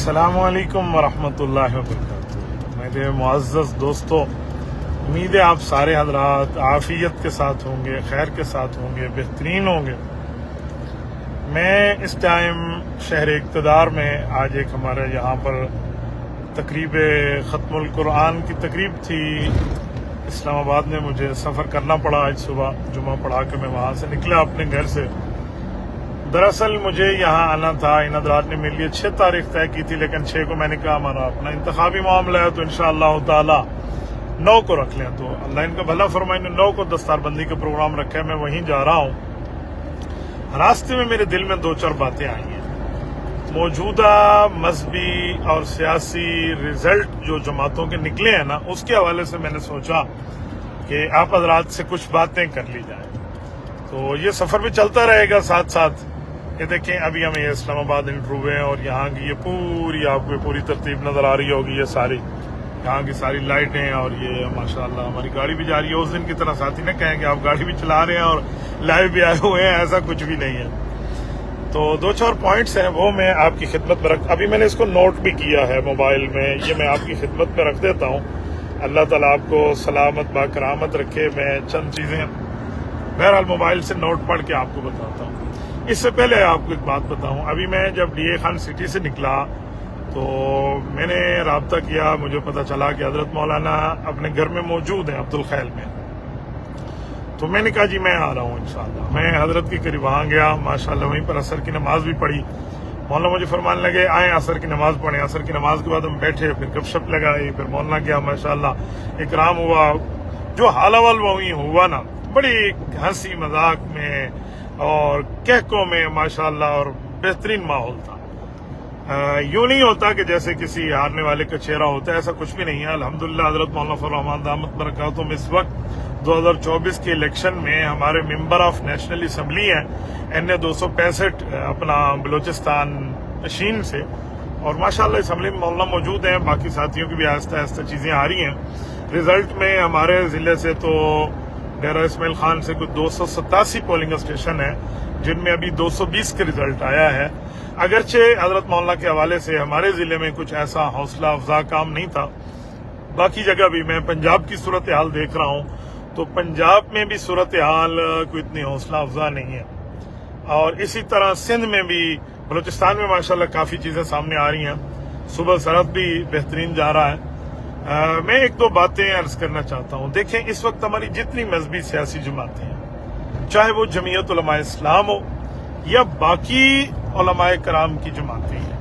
अस्सलामु अलैकुम वरहमतुल्लाहि वबरकातुहू। मेरे मुअज़्ज़ज़ दोस्तों, उम्मीद है आप सारे हज़रात आफ़ियत के साथ होंगे, खैर के साथ होंगे, बेहतरीन होंगे। मैं इस टाइम शहर इक़्तिदार में आज एक हमारे यहाँ पर तकरीब ख़त्मुल कुरान की तकरीब थी। इस्लामाबाद में मुझे सफ़र करना पड़ा। आज सुबह जुमा पढ़ा के मैं वहाँ से निकला अपने घर से। दरअसल मुझे यहाँ आना था, इन हज़रात ने मेरे लिए 6 तारीख तय की थी, लेकिन 6 को मैंने कहा हमारा अपना इंतखाबी मामला है तो इंशाअल्लाह ताला 9 को रख लें। तो अल्लाह इनका भला फरमाए, 9 को दस्तारबंदी का प्रोग्राम रखा है। मैं वहीं जा रहा हूँ। रास्ते में मेरे दिल में 2-4 बातें आई हैं। मौजूदा मजहबी और सियासी रिजल्ट जो जमातों के निकले हैं ना, उसके हवाले से मैंने सोचा कि आप हज़रात से कुछ बातें कर ली जाए। तो ये सफ़र भी चलता रहेगा साथ साथ। ये देखें, अभी हमें ये इस्लामाबाद इंटरव्यू है और यहाँ की ये आपको पूरी तरतीब नज़र आ रही होगी। ये सारी यहाँ की सारी लाइटें और ये माशाअल्लाह हमारी गाड़ी भी जा रही है। उस दिन की तरह साथी ने कहें कि आप गाड़ी भी चला रहे हैं और लाइव भी आए हुए हैं, ऐसा कुछ भी नहीं है। तो 2-4 पॉइंट्स हैं, वो मैं आपकी खिदमत में अभी मैंने इसको नोट भी किया है मोबाइल में, ये मैं आपकी खिदमत में रख देता हूँ। अल्लाह ताला आपको सलामत बाकरामत रखे। मैं चंद चीज़ें बहरहाल मोबाइल से नोट पढ़ के आपको बताता हूँ। इससे पहले आपको एक बात बताऊं, अभी मैं जब डीए खान सिटी से निकला तो मैंने राब्ता किया, मुझे पता चला कि हजरत मौलाना अपने घर में मौजूद हैं अब्दुल खैल में। तो मैंने कहा जी मैं आ रहा हूँ इंशाअल्लाह। मैं हजरत के करीब वहाँ गया, माशाअल्लाह वहीं पर असर की नमाज भी पढ़ी। मौलाना मुझे फरमाने लगे आए असर की नमाज पढ़े। असर की नमाज के बाद हम बैठे, फिर गपशप लगाई, फिर मौलाना गया, माशाअल्लाह इकराम हुआ। जो हाल अवल वहीं हुआ ना, बड़ी हंसी मजाक में और कहकों में माशाअल्लाह और बेहतरीन माहौल था। यूं नहीं होता कि जैसे किसी हारने वाले का चेहरा होता है, ऐसा कुछ भी नहीं है। अल्हम्दुलिल्लाह हजरत मौलाना फजल रहमान दामत बरकातुहू इस वक्त 2024 के इलेक्शन में हमारे मेंबर ऑफ नेशनल असम्बली हैं NA 265 अपना बलोचिस्तान शीन से, और माशाअल्लाह असम्बली में मौलाना मौजूद हैं। बाकी साथियों की भी आहिस्ता आहिस्ता चीजें आ रही हैं। रिजल्ट में हमारे जिले से तो डेरा इस्माइल खान से कुछ 287 पोलिंग स्टेशन है, जिनमें अभी 220 के रिजल्ट आया है। अगरचे हजरत मौलाना के हवाले से हमारे जिले में कुछ ऐसा हौसला अफजा काम नहीं था। बाकी जगह भी मैं पंजाब की सूरत हाल देख रहा हूँ तो पंजाब में भी सूरत हाल कोई इतनी हौसला अफजा नहीं है। और इसी तरह सिंध में भी, बलूचिस्तान में माशाल्लाह काफी चीजें सामने आ रही हैं। सुबह सरहद भी बेहतरीन जा रहा है। मैं 1-2 बातें अर्ज करना चाहता हूँ। देखें, इस वक्त हमारी जितनी मजहबी सियासी जमातें हैं, चाहे वो जमीयत उलमा इस्लाम हो या बाकी उलमाए कराम की जमातें हैं,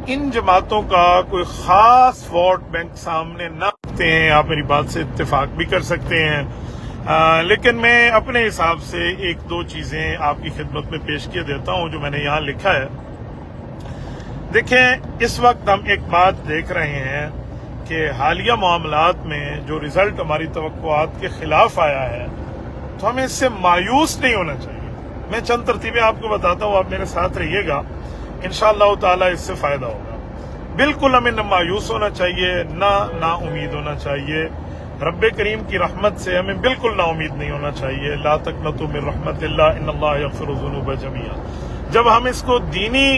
इन जमातों का कोई खास वोट बैंक सामने न रखते हैं। आप मेरी बात से इत्तेफाक भी कर सकते हैं, लेकिन मैं अपने हिसाब से 1-2 चीजें आपकी खिदमत में पेश किए देता हूँ जो मैंने यहाँ लिखा है। देखें, इस वक्त हम एक बात देख रहे हैं कि हालिया मामलात में जो रिजल्ट हमारी तवक्कुआत के खिलाफ आया है, तो हमें इससे मायूस नहीं होना चाहिए। मैं चंद तरतीबें आपको बताता हूँ, आप मेरे साथ रहिएगा, इंशाअल्लाह ताला इससे फायदा होगा। बिल्कुल हमें न मायूस होना चाहिए, ना उम्मीद होना चाहिए। रब्बे करीम की रहमत से हमें बिल्कुल ना उम्मीद नहीं होना चाहिए। ला तक़नतू मिन रहमतिल्लाह इन्नल्लाह यग़फ़िरु ज़ुनूब जमीआ। जब हम इसको दीनी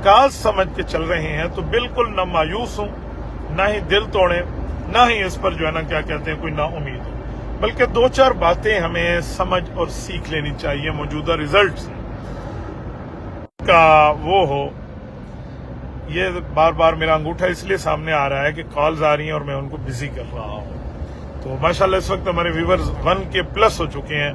काज समझ के चल रहे हैं तो बिल्कुल न मायूस हों, ना ही दिल तोड़े, ना ही इस पर जो है ना क्या कहते हैं कोई ना उम्मीद हो, बल्कि 2-4 बातें हमें समझ और सीख लेनी चाहिए मौजूदा रिजल्ट से। का वो हो, ये बार बार मेरा अंगूठा इसलिए सामने आ रहा है कि कॉल्स आ रही हैं और मैं उनको बिजी कर रहा हूँ। तो माशाल्लाह इस वक्त हमारे व्यूवर्स 1K प्लस हो चुके हैं।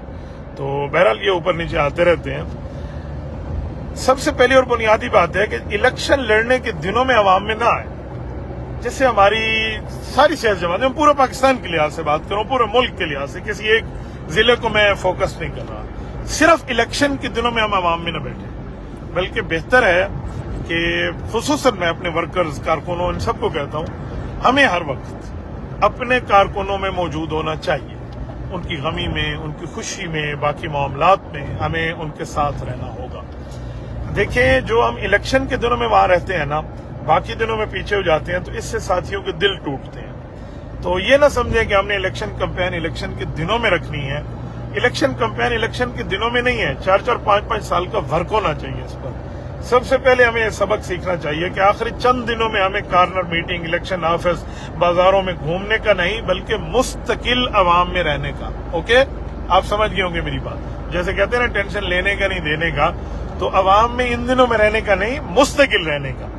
तो बहरहाल ये ऊपर नीचे आते रहते हैं। सबसे पहली और बुनियादी बात है कि इलेक्शन लड़ने के दिनों में अवाम में ना आए। जैसे हमारी सारी सियासी जमातें, पूरे पाकिस्तान के लिहाज से बात करूं, पूरे मुल्क के लिहाज से, किसी एक जिले को मैं फोकस नहीं कर रहा। सिर्फ इलेक्शन के दिनों में हम अवाम में न बैठे, बल्कि बेहतर है कि खुसूसन मैं अपने वर्कर्स, कारकुनों, इन सबको कहता हूं, हमें हर वक्त अपने कारकुनों में मौजूद होना चाहिए। उनकी गमी में, उनकी खुशी में, बाकी मामलात में हमें उनके साथ रहना होगा। देखिए, जो हम इलेक्शन के दिनों में वहां रहते हैं ना, बाकी दिनों में पीछे हो जाते हैं, तो इससे साथियों के दिल टूटते हैं। तो ये ना समझें कि हमने इलेक्शन कैंपेन इलेक्शन के दिनों में रखनी है। इलेक्शन कैंपेन इलेक्शन के दिनों में नहीं है, 4-4, 5-5 साल का वर्क होना चाहिए इस पर। सबसे पहले हमें ये सबक सीखना चाहिए कि आखिरी चंद दिनों में हमें कॉर्नर मीटिंग, इलेक्शन ऑफिस, बाजारों में घूमने का नहीं, बल्कि मुस्तकिल अवाम में रहने का। ओके, आप समझ गए होंगे मेरी बात। जैसे कहते हैं ना, टेंशन लेने का नहीं देने का, तो अवाम में इन दिनों में रहने का नहीं, मुस्तकिल रहने का।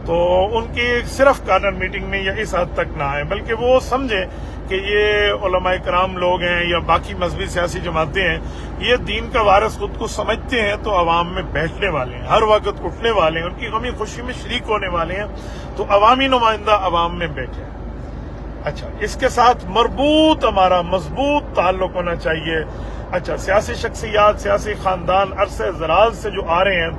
तो उनकी सिर्फ कॉर्नर मीटिंग में या इस हद तक ना आए, बल्कि वो समझे कि ये उलमाए कराम लोग हैं या बाकी मजहबी सियासी जमातें हैं, ये दीन का वारिस खुद को समझते हैं, तो अवाम में बैठने वाले हैं, हर वक्त उठने वाले हैं, उनकी गमी खुशी में शरीक होने वाले हैं, तो अवामी नुमाइंदा अवाम में बैठे। अच्छा, इसके साथ मरबूत हमारा मजबूत ताल्लुक होना चाहिए। अच्छा, सियासी शख्सियात, सियासी खानदान अरसे दराज से जो आ रहे हैं,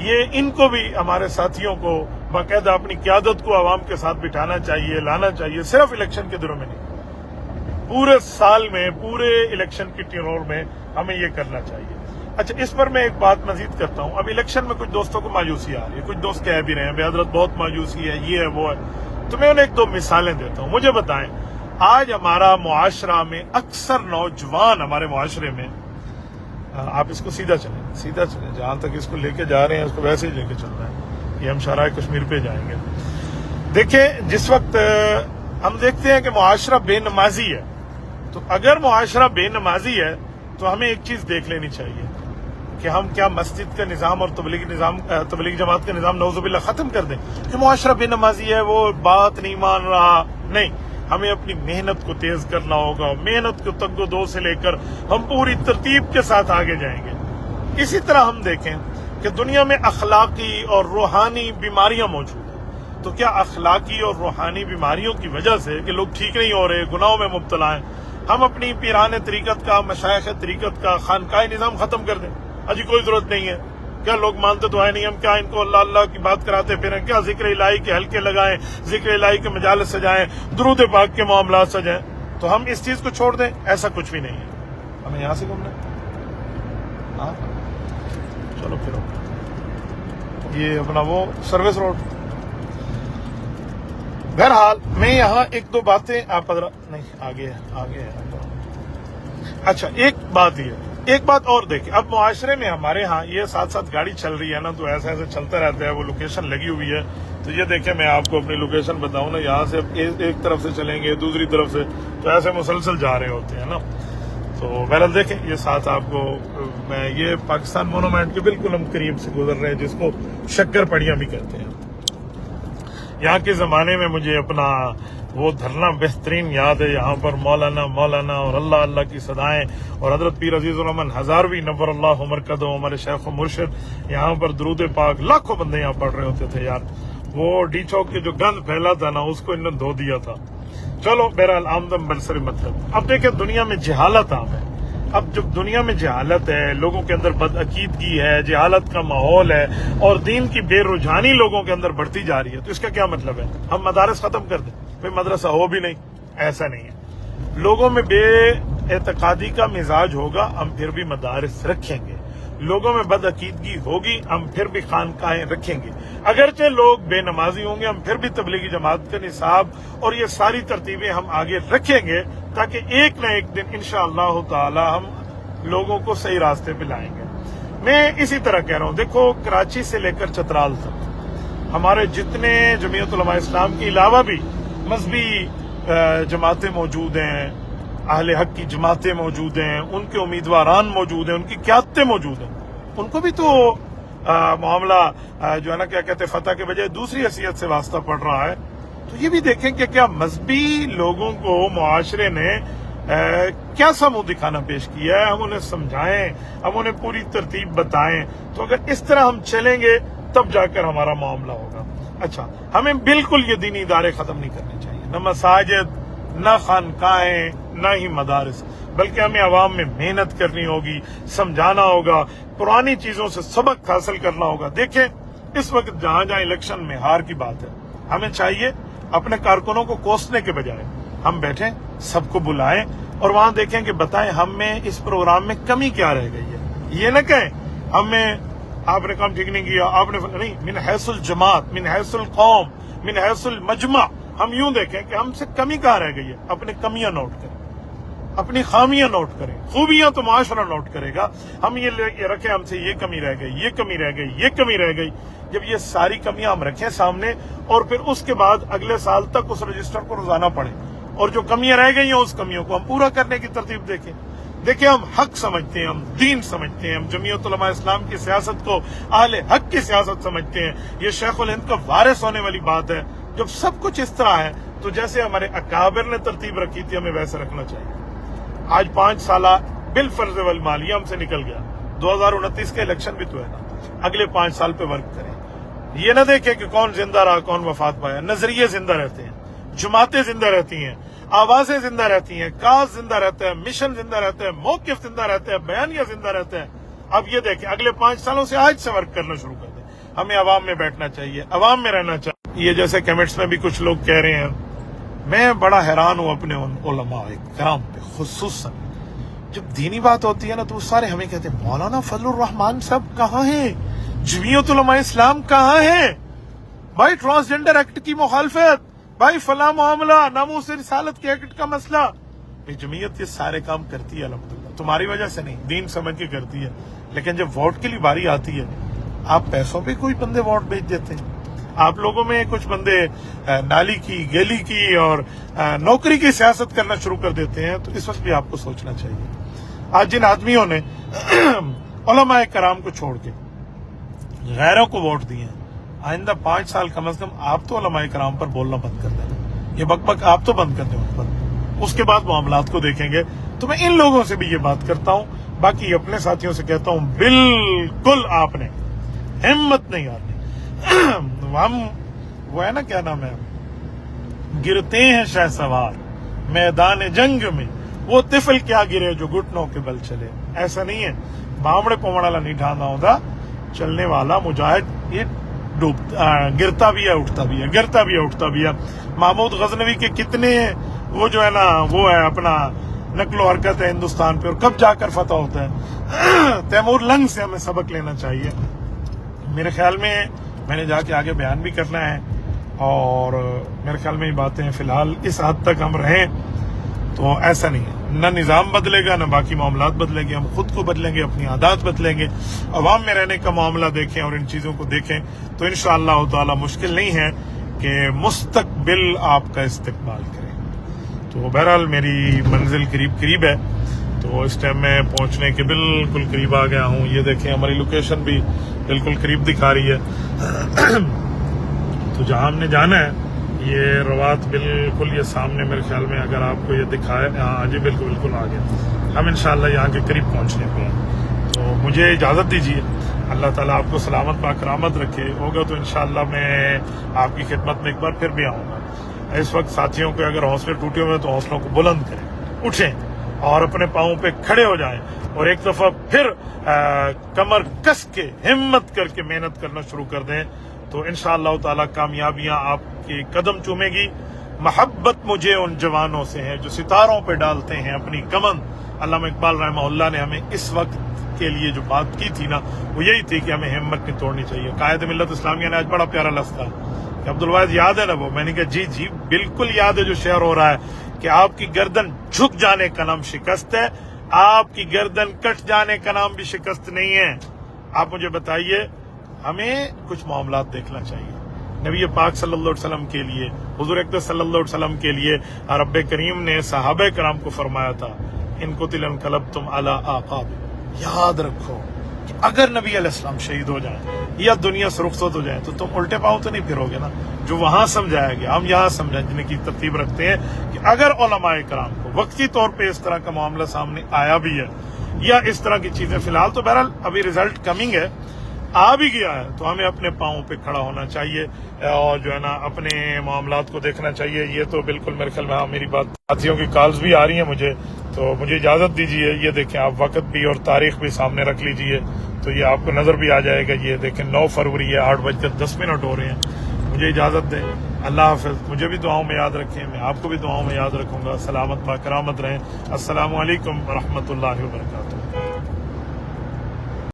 ये इनको भी, हमारे साथियों को बाकायदा अपनी क़यादत को अवाम के साथ बिठाना चाहिए, लाना चाहिए, सिर्फ इलेक्शन के दिनों में नहीं, पूरे साल में, पूरे इलेक्शन की टेन्योर में हमें ये करना चाहिए। अच्छा, इस पर मैं एक बात मजीद करता हूँ। अब इलेक्शन में कुछ दोस्तों को मायूसी आ रही है, कुछ दोस्त कह भी रहे हैं हजरत बहुत मायूसी है, ये है वो है, तो मैं उन्हें एक दो मिसालें देता हूँ। मुझे बताएं, आज हमारा मुआशरा में अक्सर नौजवान, हमारे मुआशरे में, आप इसको सीधा चलें, जहां तक इसको लेके जा रहे हैं इसको वैसे ही लेके चलना है, ये हम शराय कश्मीर पे जाएंगे। देखें, जिस वक्त हम देखते हैं कि मुआशरा बेनमाजी है, तो अगर मुआशरा बेनमाजी है तो हमें एक चीज देख लेनी चाहिए कि हम क्या मस्जिद का निजाम और तबलीगी जमात का निजाम नौजुबिल्लाह खत्म कर दें कि मुआशरा बेनमाजी है, वो बात नहीं मान रहा। नहीं, हमें अपनी मेहनत को तेज करना होगा, मेहनत को तग्गो-दो से लेकर हम पूरी तरतीब के साथ आगे जाएंगे। इसी तरह हम देखें कि दुनिया में अखलाकी और रूहानी बीमारियां मौजूद हैं, तो क्या अखलाकी और रूहानी बीमारियों की वजह से कि लोग ठीक नहीं हो रहे, गुनाहों में मुब्तला हैं, हम अपनी पीरान तरीकत का, मशाइख तरीकत का, खानकाह निजाम खत्म कर दें? अजी कोई जरूरत नहीं है। क्या लोग मानते तो है नहीं, हम क्या इनको अल्लाह अल्लाह की बात कराते फिरें? क्या जिक्र इलाही के हल्के लगाएं, जिक्र इलाही के मजालिस सजाएं, दुरूद पाक के मामलात सजाएं, तो हम इस चीज को छोड़ दें? ऐसा कुछ भी नहीं है। हमें यहां से घूमना है। हाँ, चलो फिर ये अपना वो सर्विस रोड। बहरहाल मैं यहाँ एक दो बातें आप नहीं आगे है। अच्छा, एक बात और देखिए, अब मुआशरे में हमारे यहाँ ये साथ साथ गाड़ी चल रही है ना, तो ऐसे ऐसे चलता रहता है, वो लोकेशन लगी हुई है। तो ये देखें, मैं आपको अपनी लोकेशन बताऊं ना, यहाँ से एक तरफ से चलेंगे, दूसरी तरफ से, तो ऐसे मुसलसल जा रहे होते हैं ना। तो बहरहाल देखें, ये साथ आपको मैं ये पाकिस्तान मोनूमेंट के बिल्कुल हम करीब से गुजर रहे हैं, जिसको शक्कर पड़ियां भी कहते हैं। यहाँ के जमाने में मुझे अपना वो धरना बेहतरीन याद है। यहाँ पर मौलाना और अल्लाह अल्लाह की सदाएं और हजरत पीर अजीजुर रहमान हजारवी नव्वर अल्लाह मरकदो, हमारे शेख व मुर्शिद, यहाँ पर दुरूद पाक लाखों बंदे यहाँ पढ़ रहे होते थे यार। वो डी चौक के जो गंद फैला था ना, उसको इन्होंने धो दिया था। चलो बहरहाल आमदम बलसरी मतलब। अब देखें, दुनिया में जहालत आम है। अब जब दुनिया में जहालत है, लोगों के अंदर बदअकीदगी है, जहालत का माहौल है और दीन की बेरुझानी लोगों के अंदर बढ़ती जा रही है, तो इसका क्या मतलब है? हम मदारस खत्म कर दें? भाई मदरसा हो भी नहीं, ऐसा नहीं है। लोगों में बेएतकादी का मिजाज होगा, हम फिर भी मदारस रखेंगे। लोगों में बदअकीदगी होगी, हम फिर भी खानकाहें रखेंगे। अगरचे लोग बेनमाजी होंगे, हम फिर भी तबलीगी जमात का निसाब और ये सारी तरतीबें हम आगे रखेंगे, ताकि एक न एक दिन इंशाअल्लाह ताला हम लोगों को सही रास्ते पे लाएंगे। मैं इसी तरह कह रहा हूँ, देखो कराची से लेकर चतराल तक हमारे जितने जमीयत उलमा इस्लाम के अलावा भी मजहबी जमातें मौजूद हैं, अहले हक की जमातें मौजूद हैं, उनके उम्मीदवारान मौजूद हैं, उनकी क़यादतें मौजूद हैं, उनको भी तो मामला जो है ना, क्या कहते हैं, फतह के बजाय दूसरी हैसियत से वास्ता पड़ रहा है। तो ये भी देखें कि क्या मजहबी लोगों को मुआशरे ने क्या सा मुंह दिखाना पेश किया है, हम उन्हें समझाएं, हम उन्हें पूरी तरतीब बताएं। तो अगर इस तरह हम चलेंगे तब जाकर हमारा मामला होगा। अच्छा, हमें बिल्कुल ये दीनी इदारे खत्म नहीं करने चाहिए, न मसाजिद, न खानकाहें, न ही मदारिस, बल्कि हमें अवाम में मेहनत करनी होगी, समझाना होगा, पुरानी चीजों से सबक हासिल करना होगा। देखें, इस वक्त जहां जहां इलेक्शन में हार की बात है, हमें चाहिए अपने कारकुनों को कोसने के बजाय हम बैठें, सबको बुलाएं और वहां देखें कि बताएं हमें इस प्रोग्राम में कमी क्या रह गई है। ये न कहें हमें आपने काम ठीक नहीं किया, आपने नहीं, मिन हैसुल जमात, मिन हैसुल कौम, मिन हैसुल मजमा, हम यूं देखें कि हमसे कमी कहाँ रह गई है, अपनी कमियां नोट करें। अपनी खामियां नोट करें, खूबियां तो माशरा नोट करेगा। हम ये रखें हमसे ये कमी रह गई, ये कमी रह गई, ये कमी रह गई। जब ये सारी कमियां हम रखें सामने और फिर उसके बाद अगले साल तक उस रजिस्टर को रोजाना पढ़ें और जो कमियां रह गई हैं उस कमियों को हम पूरा करने की तरतीब देखें। देखिए हम हक समझते हैं, हम दीन समझते हैं, हम जमीयत उलमा इस्लाम की सियासत को आहले हक की सियासत समझते हैं। ये शेखुल हिंद का वारिस होने वाली बात है। जब सब कुछ इस तरह है तो जैसे हमारे अकाबिर ने तरतीब रखी थी हमें वैसे रखना चाहिए। आज 5 साल बिल फर्ज वल मालिया हमसे निकल गया, 2029 का इलेक्शन भी तो है ना। अगले 5 साल पे वर्क करें, ये ना देखें कि कौन जिंदा रहा कौन वफात पाया। नजरिए जिंदा रहते हैं, जमातें जिंदा रहती हैं, आवाजें जिंदा रहती हैं, काज जिंदा रहता है, मिशन जिंदा रहता है, मौकिफ जिंदा रहता है, बयानिया जिंदा रहता है। अब ये देखें अगले 5 सालों से आज से वर्क करना शुरू कर दें। हमें अवाम में बैठना चाहिए, अवाम में रहना चाहिए। ये जैसे कमेंट्स में भी कुछ लोग कह रहे हैं, मैं बड़ा हैरान हूं अपने उन उलमा इकराम पे, खुसूसन जब दीनी बात होती है ना तो वो सारे हमें कहते हैं मौलाना फजलुर रहमान साहब कहाँ हैं, जमीयत उलमा इस्लाम कहाँ है, भाई ट्रांसजेंडर एक्ट की मुखालफत, भाई फला मामला, नामूस रिसालत के एक्ट का मसला। जमीयत ये सारे काम करती है अल्हम्दुलिल्लाह, तुम्हारी वजह से नहीं, दीन समझ के करती है। लेकिन जब वोट के लिए बारी आती है, आप पैसों पे कोई बंदे वोट बेच देते हैं, आप लोगों में कुछ बंदे नाली की, गली की और नौकरी की सियासत करना शुरू कर देते हैं। तो इस वक्त भी आपको सोचना चाहिए। आज जिन आदमियों ने उलमा कराम को छोड़ के गैरों को वोट दिए हैं, आइंदा 5 साल कम से कम आप तो उलमा कराम पर बोलना बंद कर देना, ये बकबक आप तो बंद कर दें उन पर। उसके बाद मामलात को देखेंगे। तो मैं इन लोगों से भी ये बात करता हूं, बाकी अपने साथियों से कहता हूं बिल्कुल आपने हिम्मत नहीं हारनी। हम वो है ना, क्या नाम है, गिरते हैं शहसवार मैदान जंग में, वो तिफल क्या गिरे जो घुटनों के बल चले। ऐसा नहीं है, बामड़े पवड़ाला नहीं ढाना होता, चलने वाला मुजाहिद ये गिरता भी है उठता भी है, गिरता भी है उठता भी है। महमूद गजनवी के कितने वो जो है ना, वो है अपना नकलो हरकत है हिंदुस्तान पे, और कब जाकर फतह होता है। तैमूर लंग से हमें सबक लेना चाहिए। मेरे ख्याल में मैंने जाके आगे बयान भी करना है, और मेरे ख्याल में ये बातें फिलहाल इस हद तक हम रहें तो ऐसा नहीं है, न निज़ाम बदलेगा न बाकी मामलात बदलेंगे, हम खुद को बदलेंगे, अपनी आदत बदलेंगे, अवाम में रहने का मामला देखें और इन चीज़ों को देखें तो इंशाअल्लाह ताला मुश्किल नहीं है कि मुस्तकबिल आपका इस्तिकबाल करें। तो बहरहाल मेरी मंजिल करीब है, तो इस टाइम मैं पहुंचने के बिल्कुल करीब आ गया हूं। ये देखें हमारी लोकेशन भी बिल्कुल करीब दिखा रही है। तो जहां हमने जाना है ये रवात बिल्कुल ये सामने, मेरे ख्याल में अगर आपको ये दिखाए, हाँ जी बिल्कुल आ गया। हम इंशाअल्लाह यहाँ के करीब पहुंचने पे हैं। तो मुझे इजाज़त दीजिए, अल्लाह ताला आपको सलामत बाकरामत रखे। होगा तो इंशाअल्लाह मैं आपकी खिदमत में एक बार फिर भी आऊँगा। इस वक्त साथियों के अगर हौसले टूटे हुए तो हौसलों को बुलंद करें, उठें और अपने पाँवों पे खड़े हो जाएं और एक दफा फिर कमर कस के हिम्मत करके मेहनत करना शुरू कर दें। तो इंशाअल्लाह ताला कामयाबियां आपके कदम चूमेगी। मोहब्बत मुझे उन जवानों से है जो सितारों पे डालते हैं अपनी कमन। अल्लामा इकबाल रहमहुल्लाह ने हमें इस वक्त के लिए जो बात की थी ना, वो यही थी कि हमें हिम्मत नहीं तोड़नी चाहिए। कायद मिल्लत इस्लामिया ने आज बड़ा प्यारा लफ्ज़ था कि अब्दुल वाहिद याद है ना वो, मैंने कहा जी बिल्कुल याद है जो शेयर हो रहा है कि आपकी गर्दन झुक जाने का नाम शिकस्त है, आपकी गर्दन कट जाने का नाम भी शिकस्त नहीं है। आप मुझे बताइए, हमें कुछ मामलात देखना चाहिए। नबी पाक सल्लल्लाहु अलैहि वसल्लम के लिए, हुजूर अकबर सल्लल्लाहु अलैहि वसल्लम के लिए रब्बे करीम ने सहाबे कराम को फरमाया था, इनको तिलन कलब तुम अला आकाब। याद रखो कि अगर नबी अलैहिस्सलाम शहीद हो जाए या दुनिया से रुखसत हो जाए तो तुम उल्टे पांव तो नहीं फिरोगे ना। जो वहां समझाया गया हम यहाँ समझने की तरतीब रखते हैं कि अगर उलमाए कराम को वक्ती तौर पे इस तरह का मामला सामने आया भी है या इस तरह की चीजें, फिलहाल तो बहरहाल अभी रिजल्ट कमिंग है, आ भी गया है, तो हमें अपने पाँव पे खड़ा होना चाहिए और जो है ना अपने मामलात को देखना चाहिए। ये तो बिल्कुल मेरे ख्याल में, हाँ मेरी बात, साथियों की कॉल्स भी आ रही हैं मुझे, तो मुझे इजाजत दीजिए। ये देखें आप वक्त भी और तारीख भी सामने रख लीजिए तो ये आपको नजर भी आ जाएगा। ये देखें 9 फरवरी है, 8:10 हो रहे हैं। मुझे इजाजत दें, अल्लाह हाफिज। मुझे भी दुआओं में याद रखें, मैं आपको भी दुआओं में याद रखूंगा। सलामत बाकरामत रहें। अस्सलामु अलैकुम व रहमतुल्लाहि व बरकातुहू।